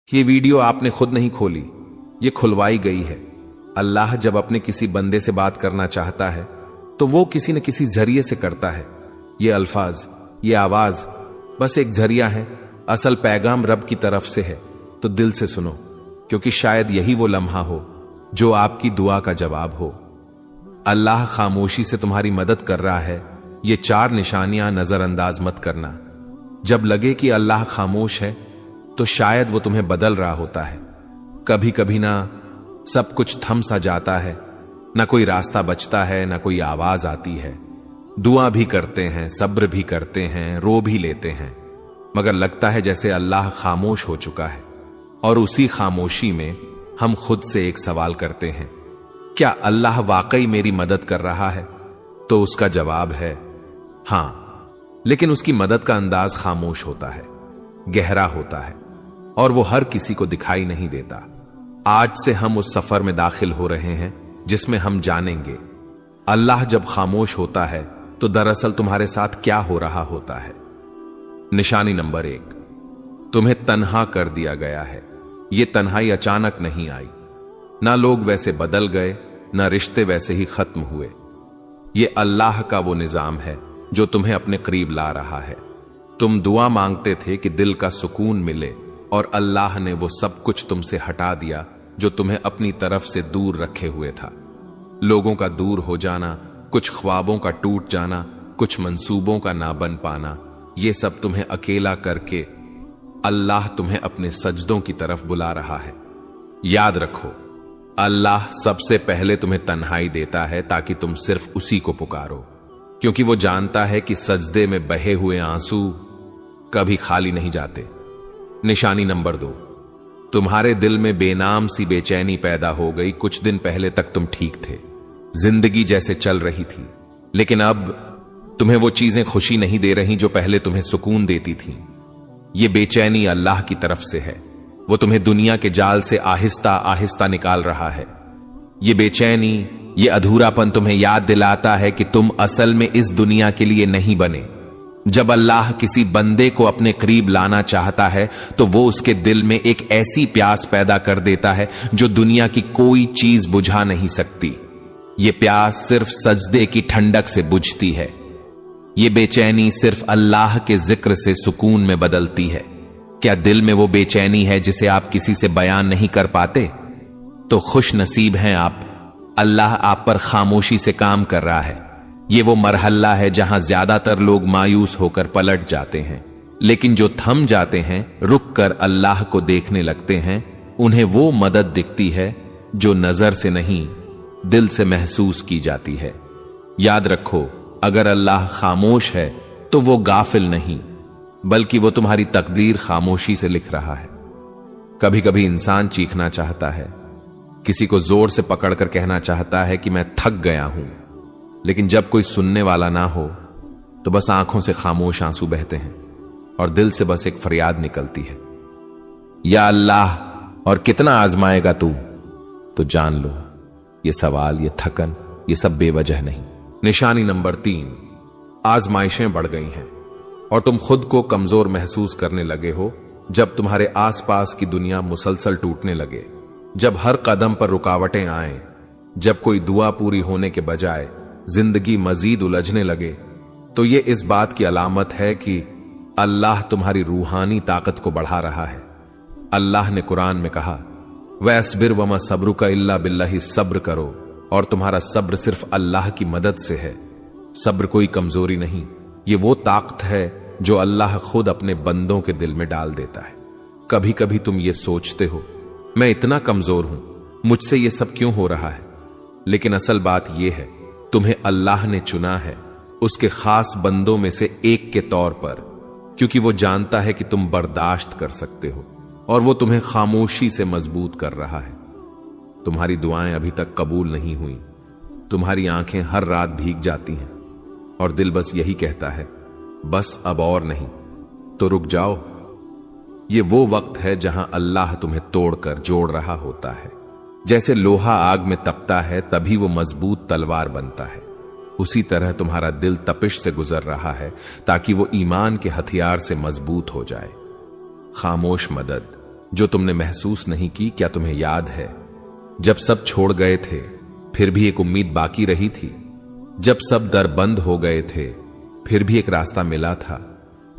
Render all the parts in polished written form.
ये वीडियो आपने खुद नहीं खोली, ये खुलवाई गई है। अल्लाह जब अपने किसी बंदे से बात करना चाहता है तो वो किसी न किसी जरिए से करता है। ये अल्फाज, ये आवाज बस एक जरिया है, असल पैगाम रब की तरफ से है। तो दिल से सुनो, क्योंकि शायद यही वो लम्हा हो जो आपकी दुआ का जवाब हो। अल्लाह खामोशी से तुम्हारी मदद कर रहा है। ये 4 निशानियां नजरअंदाज मत करना। जब लगे कि अल्लाह खामोश है तो शायद वो तुम्हें बदल रहा होता है। कभी कभी ना सब कुछ थम सा जाता है, ना कोई रास्ता बचता है, ना कोई आवाज आती है। दुआ भी करते हैं, सब्र भी करते हैं, रो भी लेते हैं, मगर लगता है जैसे अल्लाह खामोश हो चुका है। और उसी खामोशी में हम खुद से एक सवाल करते हैं, क्या अल्लाह वाकई मेरी मदद कर रहा है? तो उसका जवाब है हां, लेकिन उसकी मदद का अंदाज खामोश होता है, गहरा होता है, और वो हर किसी को दिखाई नहीं देता। आज से हम उस सफर में दाखिल हो रहे हैं जिसमें हम जानेंगे अल्लाह जब खामोश होता है तो दरअसल तुम्हारे साथ क्या हो रहा होता है। निशानी नंबर 1, तुम्हें तन्हा कर दिया गया है। यह तन्हाई अचानक नहीं आई, ना लोग वैसे बदल गए, ना रिश्ते वैसे ही खत्म हुए। यह अल्लाह का वो निजाम है जो तुम्हें अपने करीब ला रहा है। तुम दुआ मांगते थे कि दिल का सुकून मिले, और अल्लाह ने वो सब कुछ तुमसे हटा दिया जो तुम्हें अपनी तरफ से दूर रखे हुए था। लोगों का दूर हो जाना, कुछ ख्वाबों का टूट जाना, कुछ मंसूबों का ना बन पाना, ये सब तुम्हें अकेला करके अल्लाह तुम्हें अपने सजदों की तरफ बुला रहा है। याद रखो, अल्लाह सबसे पहले तुम्हें तन्हाई देता है ताकि तुम सिर्फ उसी को पुकारो, क्योंकि वो जानता है कि सजदे में बहे हुए आंसू कभी खाली नहीं जाते। निशानी नंबर 2, तुम्हारे दिल में बेनाम सी बेचैनी पैदा हो गई। कुछ दिन पहले तक तुम ठीक थे, जिंदगी जैसे चल रही थी, लेकिन अब तुम्हें वो चीजें खुशी नहीं दे रही जो पहले तुम्हें सुकून देती थी। ये बेचैनी अल्लाह की तरफ से है। वो तुम्हें दुनिया के जाल से आहिस्ता आहिस्ता निकाल रहा है। ये बेचैनी, ये अधूरापन तुम्हें याद दिलाता है कि तुम असल में इस दुनिया के लिए नहीं बने। जब अल्लाह किसी बंदे को अपने करीब लाना चाहता है तो वो उसके दिल में एक ऐसी प्यास पैदा कर देता है जो दुनिया की कोई चीज बुझा नहीं सकती। ये प्यास सिर्फ सजदे की ठंडक से बुझती है। ये बेचैनी सिर्फ अल्लाह के जिक्र से सुकून में बदलती है। क्या दिल में वो बेचैनी है जिसे आप किसी से बयान नहीं कर पाते? तो खुश नसीब हैं आप, अल्लाह आप पर खामोशी से काम कर रहा है। ये वो मरहला है जहां ज्यादातर लोग मायूस होकर पलट जाते हैं, लेकिन जो थम जाते हैं, रुक कर अल्लाह को देखने लगते हैं, उन्हें वो मदद दिखती है जो नजर से नहीं, दिल से महसूस की जाती है। याद रखो, अगर अल्लाह खामोश है तो वो गाफिल नहीं, बल्कि वो तुम्हारी तकदीर खामोशी से लिख रहा है। कभी कभी इंसान चीखना चाहता है, किसी को जोर से पकड़कर कहना चाहता है कि मैं थक गया हूं, लेकिन जब कोई सुनने वाला ना हो तो बस आंखों से खामोश आंसू बहते हैं और दिल से बस एक फरियाद निकलती है, या अल्लाह, और कितना आजमाएगा तू? तो जान लो, ये सवाल, ये थकन, ये सब बेवजह नहीं। निशानी नंबर 3, आजमाइशें बढ़ गई हैं और तुम खुद को कमजोर महसूस करने लगे हो। जब तुम्हारे आसपास की दुनिया मुसलसल टूटने लगे, जब हर कदम पर रुकावटें आए, जब कोई दुआ पूरी होने के बजाय जिंदगी मजीद उलझने लगे, तो ये इस बात की अलामत है कि अल्लाह तुम्हारी रूहानी ताकत को बढ़ा रहा है। अल्लाह ने कुरान में कहा, वस्बिर वमा सब्रुका इल्ला बिल्लाहि, सब्र करो और तुम्हारा सब्र सिर्फ अल्लाह की मदद से है। सब्र कोई कमजोरी नहीं, ये वो ताकत है जो अल्लाह खुद अपने बंदों के दिल में डाल देता है। कभी कभी तुम ये सोचते हो, मैं इतना कमजोर हूं, मुझसे ये सब क्यों हो रहा है? लेकिन असल बात यह है, तुम्हें अल्लाह ने चुना है उसके खास बंदों में से एक के तौर पर, क्योंकि वो जानता है कि तुम बर्दाश्त कर सकते हो, और वो तुम्हें खामोशी से मजबूत कर रहा है। तुम्हारी दुआएं अभी तक कबूल नहीं हुई, तुम्हारी आंखें हर रात भीग जाती हैं और दिल बस यही कहता है, बस अब और नहीं। तो रुक जाओ, ये वो वक्त है जहां अल्लाह तुम्हें तोड़कर जोड़ रहा होता है। जैसे लोहा आग में तपता है तभी वो मजबूत तलवार बनता है, उसी तरह तुम्हारा दिल तपिश से गुजर रहा है ताकि वो ईमान के हथियार से मजबूत हो जाए। खामोश मदद, जो तुमने महसूस नहीं की, क्या तुम्हें याद है जब सब छोड़ गए थे फिर भी एक उम्मीद बाकी रही थी? जब सब दर बंद हो गए थे फिर भी एक रास्ता मिला था।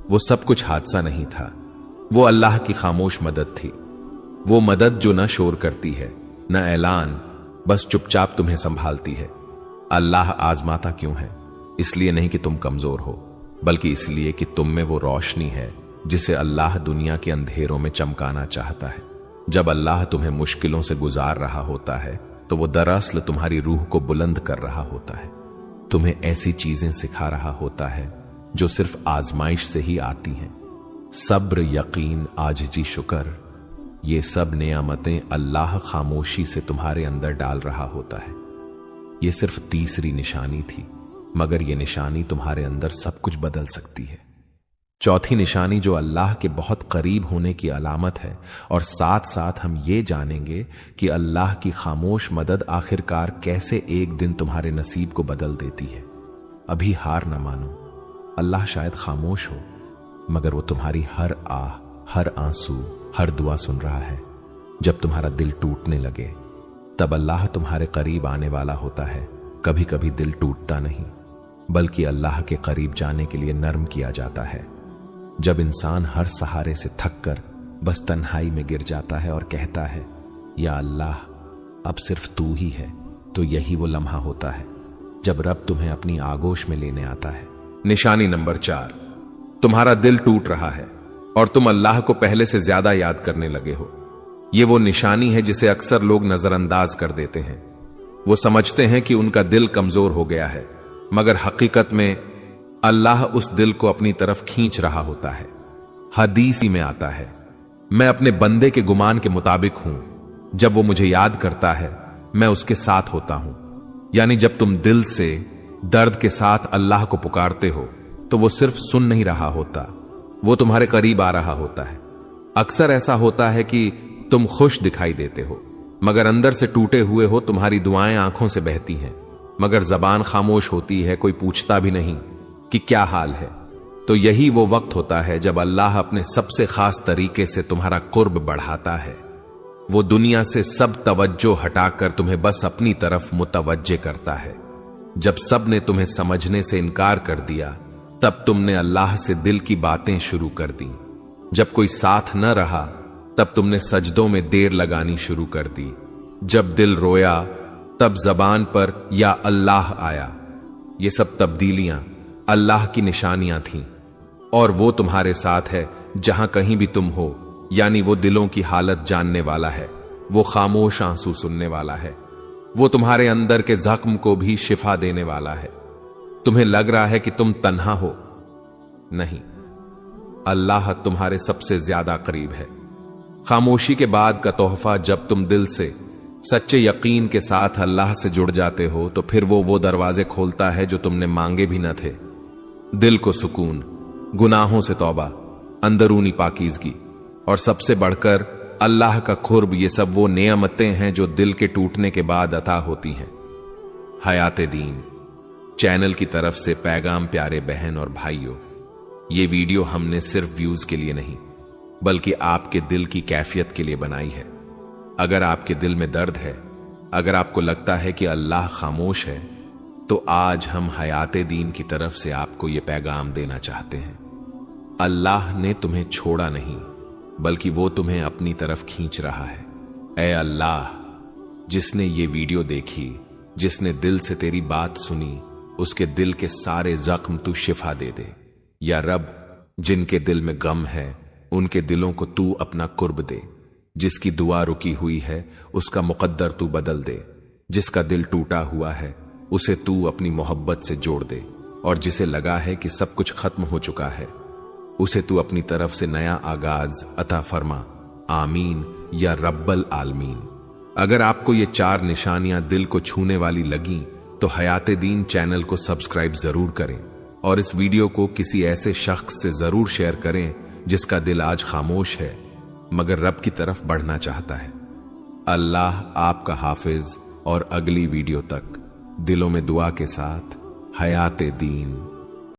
वो सब कुछ हादसा नहीं था, वो अल्लाह की खामोश मदद थी। वो मदद जो न शोर करती है न ऐलान, बस चुपचाप तुम्हें संभालती है। अल्लाह आजमाता क्यों है? इसलिए नहीं कि तुम कमजोर हो, बल्कि इसलिए कि तुम में वो रोशनी है जिसे अल्लाह दुनिया के अंधेरों में चमकाना चाहता है। जब अल्लाह तुम्हें मुश्किलों से गुजार रहा होता है तो वो दरअसल तुम्हारी रूह को बुलंद कर रहा होता है, तुम्हें ऐसी चीजें सिखा रहा होता है जो सिर्फ आजमाइश से ही आती हैं। सब्र, यकीन, आजिजी, शुक्र, ये सब नियामतें अल्लाह खामोशी से तुम्हारे अंदर डाल रहा होता है। ये सिर्फ तीसरी निशानी थी, मगर ये निशानी तुम्हारे अंदर सब कुछ बदल सकती है। चौथी निशानी जो अल्लाह के बहुत करीब होने की अलामत है, और साथ साथ हम ये जानेंगे कि अल्लाह की खामोश मदद आखिरकार कैसे एक दिन तुम्हारे नसीब को बदल देती है। अभी हार न मानो, अल्लाह शायद खामोश हो, मगर वो तुम्हारी हर आह, हर आंसू, हर दुआ सुन रहा है। जब तुम्हारा दिल टूटने लगे तब अल्लाह तुम्हारे करीब आने वाला होता है। कभी कभी दिल टूटता नहीं, बल्कि अल्लाह के करीब जाने के लिए नर्म किया जाता है। जब इंसान हर सहारे से थक कर बस तन्हाई में गिर जाता है और कहता है, या अल्लाह अब सिर्फ तू ही है, तो यही वो लम्हा होता है जब रब तुम्हें अपनी आगोश में लेने आता है। निशानी नंबर 4, तुम्हारा दिल टूट रहा है और तुम अल्लाह को पहले से ज्यादा याद करने लगे हो। ये वो निशानी है जिसे अक्सर लोग नजरअंदाज कर देते हैं। वो समझते हैं कि उनका दिल कमजोर हो गया है, मगर हकीकत में अल्लाह उस दिल को अपनी तरफ खींच रहा होता है। हदीस में आता है, मैं अपने बंदे के गुमान के मुताबिक हूं, जब वो मुझे याद करता है मैं उसके साथ होता हूं। यानी जब तुम दिल से दर्द के साथ अल्लाह को पुकारते हो तो वो सिर्फ सुन नहीं रहा होता, वो तुम्हारे करीब आ रहा होता है। अक्सर ऐसा होता है कि तुम खुश दिखाई देते हो, मगर अंदर से टूटे हुए हो। तुम्हारी दुआएं आंखों से बहती हैं, मगर जबान खामोश होती है, कोई पूछता भी नहीं कि क्या हाल है। तो यही वो वक्त होता है जब अल्लाह अपने सबसे खास तरीके से तुम्हारा कुर्ब बढ़ाता है। वो दुनिया से सब तवज्जो हटाकर तुम्हें बस अपनी तरफ मुतवज्जे करता है। जब सब ने तुम्हें समझने से इनकार कर दिया, तब तुमने अल्लाह से दिल की बातें शुरू कर दी। जब कोई साथ न रहा, तब तुमने सजदों में देर लगानी शुरू कर दी। जब दिल रोया, तब जबान पर या अल्लाह आया। ये सब तब्दीलियां अल्लाह की निशानियां थीं, और वो तुम्हारे साथ है जहां कहीं भी तुम हो। यानी वो दिलों की हालत जानने वाला है, वो खामोश आंसू सुनने वाला है, वो तुम्हारे अंदर के जख्म को भी शिफा देने वाला है। तुम्हें लग रहा है कि तुम तन्हा हो, नहीं, अल्लाह तुम्हारे सबसे ज्यादा करीब है। खामोशी के बाद का तोहफा, जब तुम दिल से सच्चे यकीन के साथ अल्लाह से जुड़ जाते हो, तो फिर वो दरवाजे खोलता है जो तुमने मांगे भी न थे। दिल को सुकून, गुनाहों से तौबा, अंदरूनी पाकीज़गी और सबसे बढ़कर अल्लाह का खुर्ब, ये सब वो नेमतें हैं जो दिल के टूटने के बाद अता होती हैं। हयाते दीन चैनल की तरफ से पैगाम प्यारे बहन और भाइयों, ये वीडियो हमने सिर्फ व्यूज के लिए नहीं, बल्कि आपके दिल की कैफियत के लिए बनाई है। अगर आपके दिल में दर्द है, अगर आपको लगता है कि अल्लाह खामोश है, तो आज हम हयाते दीन की तरफ से आपको यह पैगाम देना चाहते हैं। अल्लाह ने तुम्हें छोड़ा नहीं, बल्कि वो तुम्हें अपनी तरफ खींच रहा है। ऐ अल्लाह, जिसने ये वीडियो देखी, जिसने दिल से तेरी बात सुनी, उसके दिल के सारे जख्म तू शिफा दे दे। या रब, जिनके दिल में गम है, उनके दिलों को तू अपना कुर्ब दे। जिसकी दुआ रुकी हुई है, उसका मुकद्दर तू बदल दे। जिसका दिल टूटा हुआ है, उसे तू अपनी मोहब्बत से जोड़ दे। और जिसे लगा है कि सब कुछ खत्म हो चुका है, उसे तू अपनी तरफ से नया आगाज अता फरमा। आमीन या रब्बल आलमीन। अगर आपको ये 4 निशानियां दिल को छूने वाली लगी, तो हयाते दीन चैनल को सब्सक्राइब जरूर करें और इस वीडियो को किसी ऐसे शख्स से जरूर शेयर करें जिसका दिल आज खामोश है, मगर रब की तरफ बढ़ना चाहता है। अल्लाह आपका हाफिज, और अगली वीडियो तक दिलों में दुआ के साथ हयाते दीन।